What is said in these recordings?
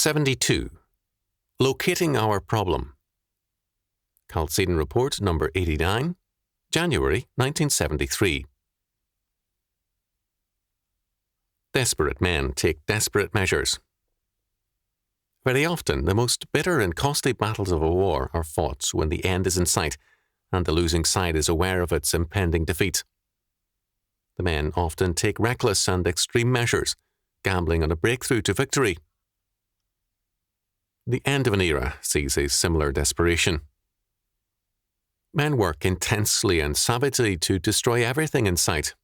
72. Locating Our Problem. Chalcedon Report number 89, January 1973. Desperate men take desperate measures. Very often, the most bitter and costly battles of a war are fought when the end is in sight and the losing side is aware of its impending defeat. The men often take reckless and extreme measures, gambling on a breakthrough to victory. The end of an era sees a similar desperation. Men work intensely and savagely to destroy everything in sight,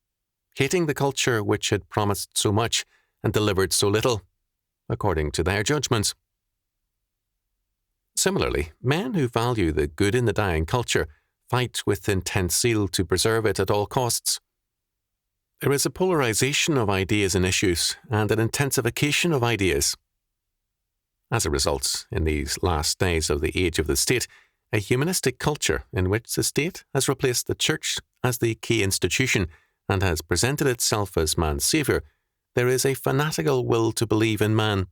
hating the culture which had promised so much and delivered so little, according to their judgments. Similarly, men who value the good in the dying culture fight with intense zeal to preserve it at all costs. There is a polarization of ideas and issues, and an intensification of ideas. As a result, in these last days of the age of the state, a humanistic culture in which the state has replaced the church as the key institution and has presented itself as man's saviour, there is a fanatical will to believe in man.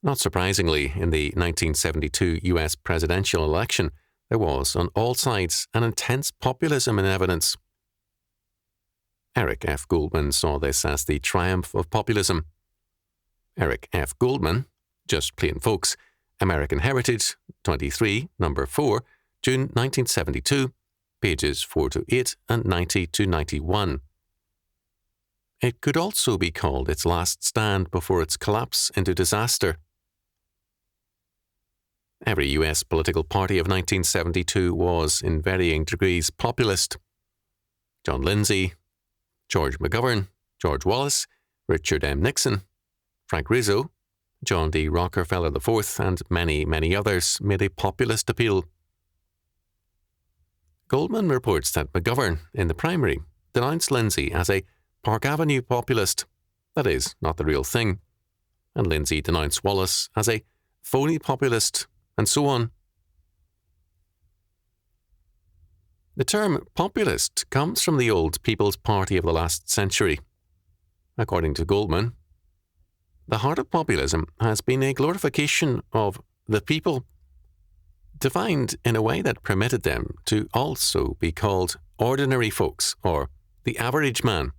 Not surprisingly, in the 1972 US presidential election, there was, on all sides, an intense populism in evidence. Eric F. Goldman saw this as the triumph of populism. Eric F. Goldman, Just Plain Folks, American Heritage, 23, number 4, June 1972, pages 4 to 8 and 90 to 91. It could also be called its last stand before its collapse into disaster. Every US political party of 1972 was, in varying degrees, populist. John Lindsay, George McGovern, George Wallace, Richard M. Nixon, Frank Rizzo, John D. Rockefeller IV, and many, many others made a populist appeal. Goldman reports that McGovern, in the primary, denounced Lindsay as a Park Avenue populist, that is, not the real thing, and Lindsay denounced Wallace as a phony populist, and so on. The term populist comes from the old People's Party of the last century. According to Goldman, the heart of populism has been a glorification of the people, defined in a way that permitted them to also be called ordinary folks or the average man.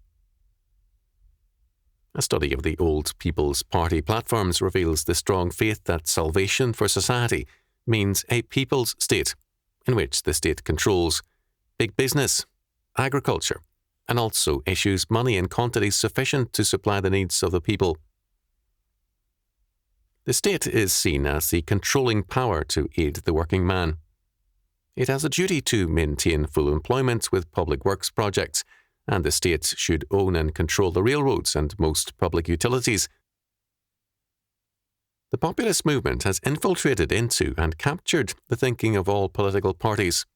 A study of the old People's Party platforms reveals the strong faith that salvation for society means a people's state, in which the state controls big business, agriculture, and also issues money in quantities sufficient to supply the needs of the people. The state is seen as the controlling power to aid the working man. It has a duty to maintain full employment with public works projects, and the state should own and control the railroads and most public utilities. The populist movement has infiltrated into and captured the thinking of all political parties.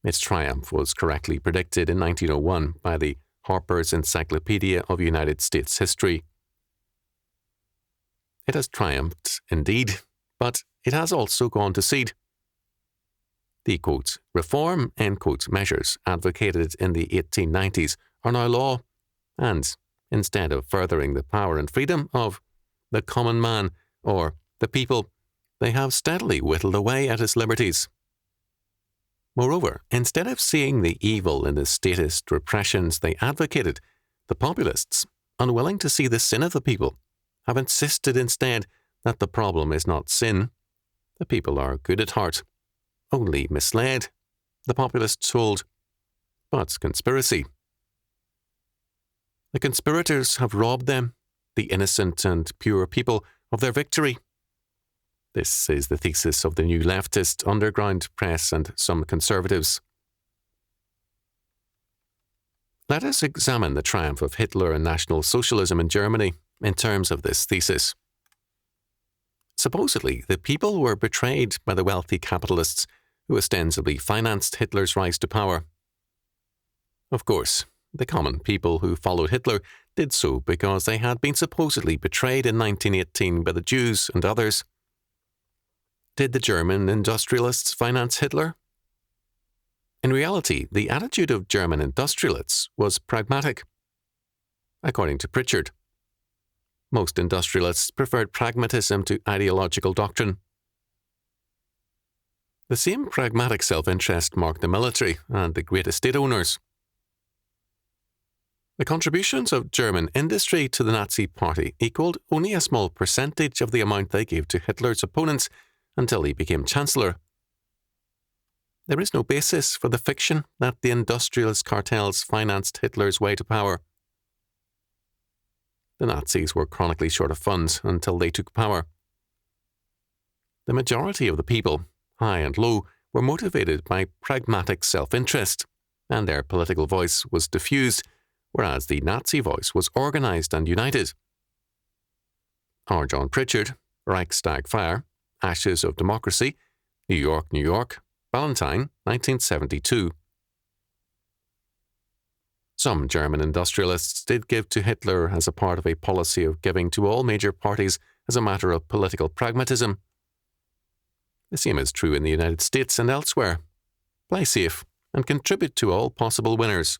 Its triumph was correctly predicted in 1901 by the Harper's Encyclopedia of United States History. It has triumphed, indeed, but it has also gone to seed. The, quote, reform, end quote, measures advocated in the 1890s are now law, and instead of furthering the power and freedom of the common man or the people, they have steadily whittled away at his liberties. Moreover, instead of seeing the evil in the statist repressions they advocated, the populists, unwilling to see the sin of the people, have insisted instead that the problem is not sin. The people are good at heart, only misled, the populists hold, but conspiracy. The conspirators have robbed them, the innocent and pure people, of their victory. This is the thesis of the new leftist underground press and some conservatives. Let us examine the triumph of Hitler and National Socialism in Germany in terms of this thesis. Supposedly, the people were betrayed by the wealthy capitalists who ostensibly financed Hitler's rise to power. Of course, the common people who followed Hitler did so because they had been supposedly betrayed in 1918 by the Jews and others. Did the German industrialists finance Hitler? In reality, the attitude of German industrialists was pragmatic. According to Pritchard, Most industrialists preferred pragmatism to ideological doctrine. The same pragmatic self-interest marked the military and the great estate owners. The contributions of German industry to the Nazi Party equalled only a small percentage of the amount they gave to Hitler's opponents until he became Chancellor. There is no basis for the fiction that the industrialist cartels financed Hitler's way to power. The Nazis were chronically short of funds until they took power. The majority of the people, high and low, were motivated by pragmatic self-interest, and their political voice was diffused, whereas the Nazi voice was organised and united. R. John Pritchard, Reichstag Fire, Ashes of Democracy, New York, New York, Valentine, 1972. Some German industrialists did give to Hitler as a part of a policy of giving to all major parties as a matter of political pragmatism. The same is true in the United States and elsewhere. Play safe and contribute to all possible winners.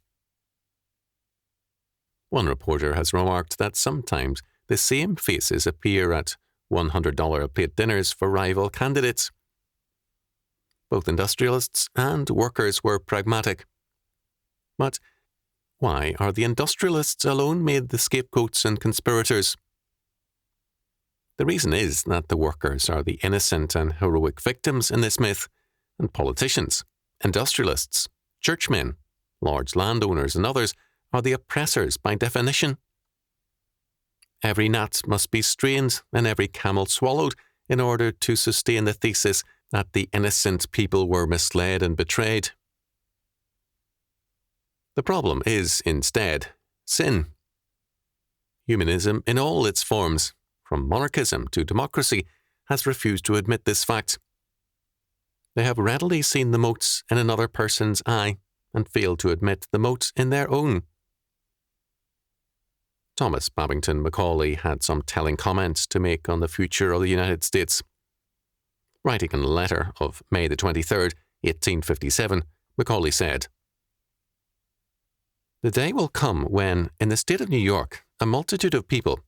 One reporter has remarked that sometimes the same faces appear at $100 a plate dinners for rival candidates. Both industrialists and workers were pragmatic. But why are the industrialists alone made the scapegoats and conspirators? The reason is that the workers are the innocent and heroic victims in this myth, and politicians, industrialists, churchmen, large landowners and others are the oppressors by definition. Every gnat must be strained and every camel swallowed in order to sustain the thesis that the innocent people were misled and betrayed. The problem is, instead, sin. Humanism in all its forms, from monarchism to democracy, has refused to admit this fact. They have readily seen the motes in another person's eye and failed to admit the mote in their own. Thomas Babington Macaulay had some telling comments to make on the future of the United States. Writing in a letter of May the 23rd, 1857, Macaulay said, "The day will come when, in the state of New York, a multitude of people,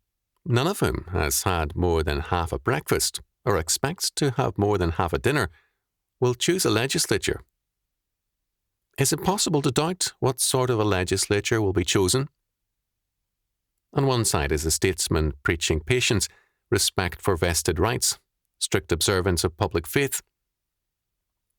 none of whom has had more than half a breakfast or expects to have more than half a dinner, will choose a legislature. Is it possible to doubt what sort of a legislature will be chosen? On one side is a statesman preaching patience, respect for vested rights, strict observance of public faith.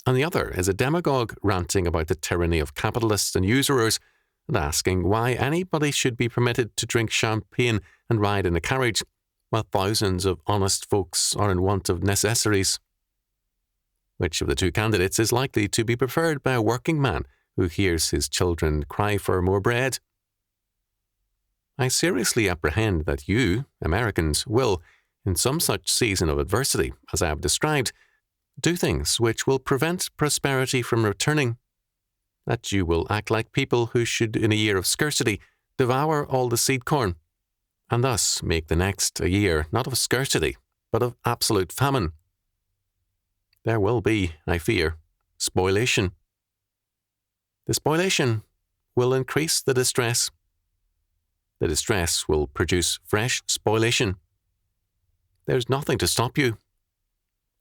On the other is a demagogue ranting about the tyranny of capitalists and usurers and asking why anybody should be permitted to drink champagne and ride in a carriage, while thousands of honest folks are in want of necessaries. Which of the two candidates is likely to be preferred by a working man who hears his children cry for more bread? I seriously apprehend that you, Americans, will, in some such season of adversity as I have described, do things which will prevent prosperity from returning, that you will act like people who should, in a year of scarcity, devour all the seed corn, and thus make the next a year not of scarcity, but of absolute famine. There will be, I fear, spoliation. The spoliation will increase the distress. The distress will produce fresh spoliation. There's nothing to stop you.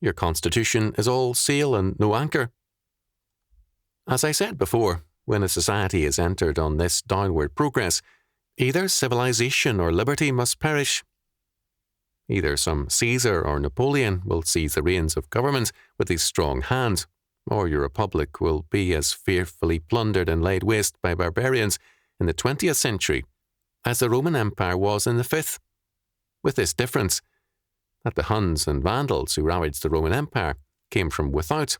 Your constitution is all sail and no anchor. As I said before, when a society is entered on this downward progress, either civilization or liberty must perish. Either some Caesar or Napoleon will seize the reins of government with his strong hand, or your republic will be as fearfully plundered and laid waste by barbarians in the 20th century as the Roman Empire was in the 5th, with this difference, that the Huns and Vandals who ravaged the Roman Empire came from without,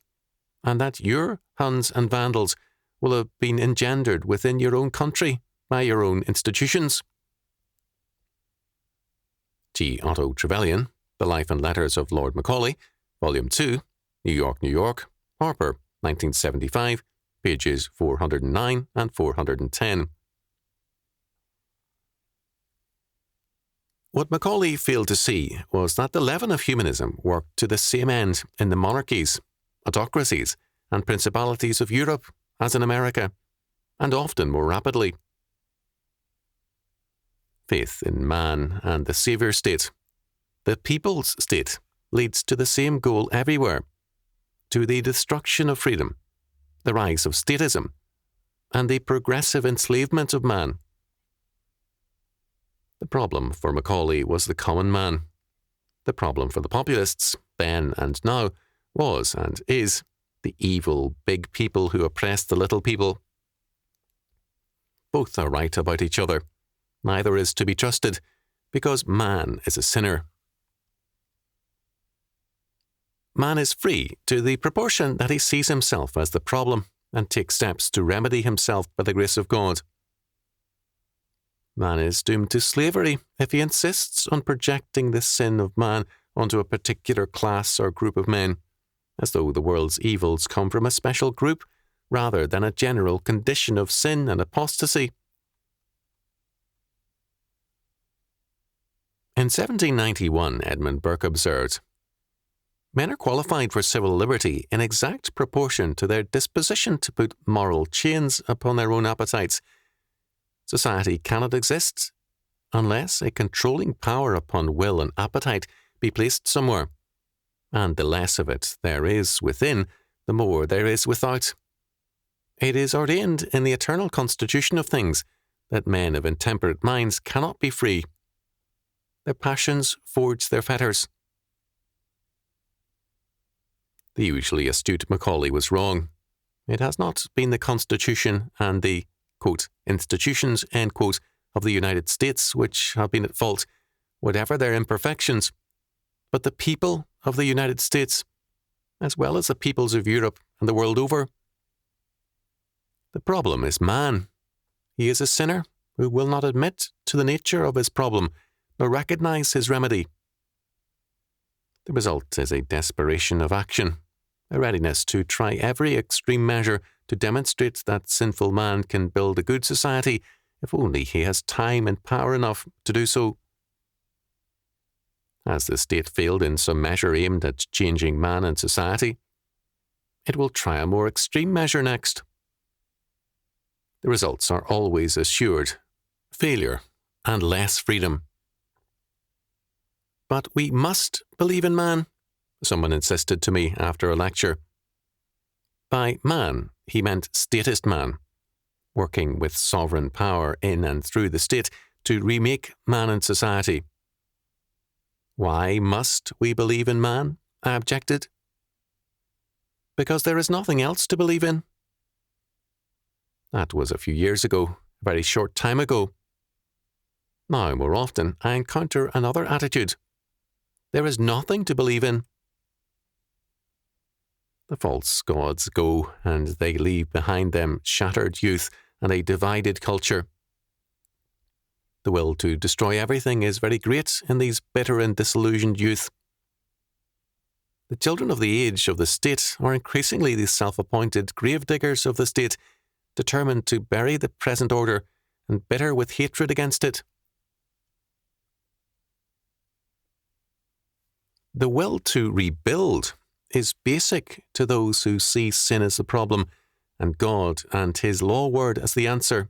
and that your Huns and Vandals will have been engendered within your own country by your own institutions." G. Otto Trevelyan, The Life and Letters of Lord Macaulay, Volume 2, New York, New York, Harper, 1975, pages 409 and 410. What Macaulay failed to see was that the leaven of humanism worked to the same end in the monarchies, autocracies, and principalities of Europe as in America, and often more rapidly. Faith in man and the Saviour state, the people's state, leads to the same goal everywhere, to the destruction of freedom, the rise of statism, and the progressive enslavement of man. The problem for Macaulay was the common man. The problem for the populists, then and now, was and is the evil big people who oppress the little people. Both are right about each other. Neither is to be trusted, because man is a sinner. Man is free to the proportion that he sees himself as the problem and takes steps to remedy himself by the grace of God. Man is doomed to slavery if he insists on projecting the sin of man onto a particular class or group of men, as though the world's evils come from a special group rather than a general condition of sin and apostasy. In 1791, Edmund Burke observed, "Men are qualified for civil liberty in exact proportion to their disposition to put moral chains upon their own appetites. Society cannot exist unless a controlling power upon will and appetite be placed somewhere, and the less of it there is within, the more there is without. It is ordained in the eternal constitution of things that men of intemperate minds cannot be free. Their passions forge their fetters." The usually astute Macaulay was wrong. It has not been the Constitution and the, quote, institutions, end quote, of the United States which have been at fault, whatever their imperfections, but the people of the United States, as well as the peoples of Europe and the world over. The problem is man. He is a sinner who will not admit to the nature of his problem nor recognize his remedy. The result is a desperation of action, a readiness to try every extreme measure to demonstrate that sinful man can build a good society if only he has time and power enough to do so. As the state failed in some measure aimed at changing man and society, it will try a more extreme measure next. The results are always assured: failure and less freedom. "But we must believe in man," someone insisted to me after a lecture. By man, he meant statist man, working with sovereign power in and through the state to remake man and society. "Why must we believe in man?" I objected. "Because there is nothing else to believe in." That was a few years ago, a very short time ago. Now, more often, I encounter another attitude. There is nothing to believe in. The false gods go, and they leave behind them shattered youth and a divided culture. The will to destroy everything is very great in these bitter and disillusioned youth. The children of the age of the state are increasingly the self-appointed grave-diggers of the state, determined to bury the present order and bitter with hatred against it. The will to rebuild is basic to those who see sin as the problem and God and His law word as the answer.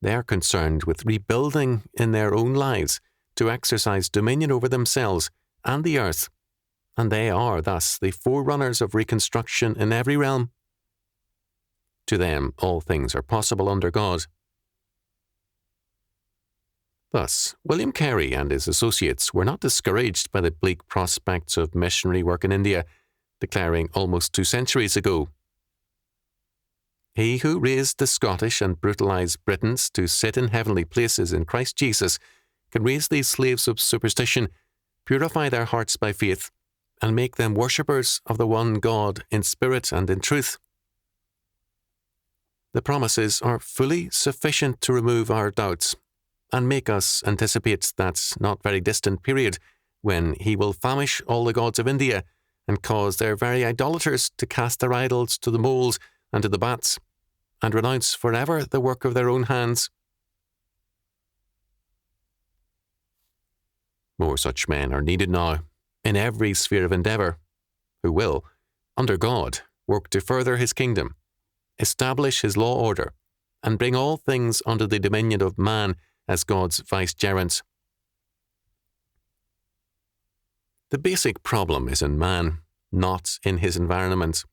They are concerned with rebuilding in their own lives to exercise dominion over themselves and the earth, and they are thus the forerunners of reconstruction in every realm. To them, all things are possible under God. Thus, William Carey and his associates were not discouraged by the bleak prospects of missionary work in India, declaring almost 2 centuries ago, "He who raised the Scottish and brutalized Britons to sit in heavenly places in Christ Jesus can raise these slaves of superstition, purify their hearts by faith, and make them worshippers of the one God in spirit and in truth." The promises are fully sufficient to remove our doubts and make us anticipate that not very distant period when He will famish all the gods of India and cause their very idolaters to cast their idols to the moles and to the bats, and renounce forever the work of their own hands. More such men are needed now, in every sphere of endeavour, who will, under God, work to further His kingdom, establish His law order, and bring all things under the dominion of man as God's vicegerents. The basic problem is in man, not in his environment.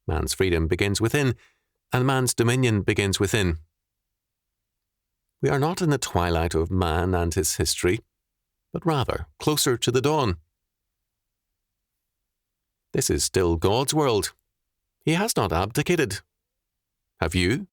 Man's freedom begins within, and man's dominion begins within. We are not in the twilight of man and his history, but rather closer to the dawn. This is still God's world. He has not abdicated. Have you?